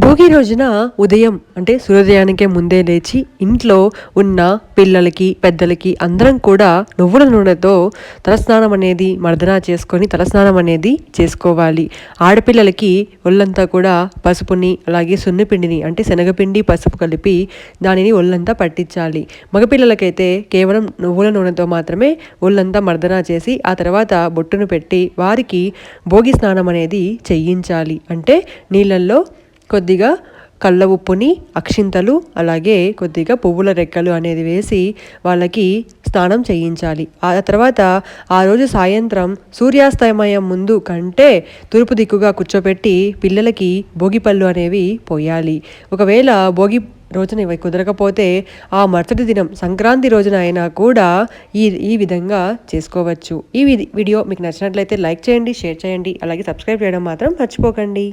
భోగి రోజున ఉదయం అంటే సూర్యోదయానికే ముందే లేచి ఇంట్లో ఉన్న పిల్లలకి, పెద్దలకి అందరం కూడా నువ్వుల నూనెతో తలస్నానం అనేది మర్దనా చేసుకొని తలస్నానం అనేది చేసుకోవాలి. ఆడపిల్లలకి ఒళ్ళంతా కూడా పసుపుని అలాగే సున్నిపిండిని అంటే శనగపిండి, పసుపు కలిపి దానిని ఒళ్ళంతా పట్టించాలి. మగపిల్లలకైతే కేవలం నువ్వుల నూనెతో మాత్రమే ఒళ్ళంతా మర్దనా చేసి ఆ తర్వాత బొట్టును పెట్టి వారికి భోగి స్నానం అనేది చేయించాలి. అంటే నీళ్ళల్లో కొద్దిగా కళ్ళ ఉప్పుని, అక్షింతలు అలాగే కొద్దిగా పువ్వుల రెక్కలు అనేది వేసి వాళ్ళకి స్నానం చేయించాలి. ఆ తర్వాత ఆ రోజు సాయంత్రం సూర్యాస్తమయం ముందు కంటే తూర్పు దిక్కుగా కూర్చోపెట్టి పిల్లలకి భోగి పళ్ళు అనేవి పోయాలి. ఒకవేళ భోగి రోజున ఇవి కుదరకపోతే ఆ మరుసటి దినం సంక్రాంతి రోజున అయినా కూడా ఈ ఈ విధంగా చేసుకోవచ్చు. ఈ వీడియో మీకు నచ్చినట్లయితే లైక్ చేయండి, షేర్ చేయండి, అలాగే సబ్స్క్రైబ్ చేయడం మాత్రం మర్చిపోకండి.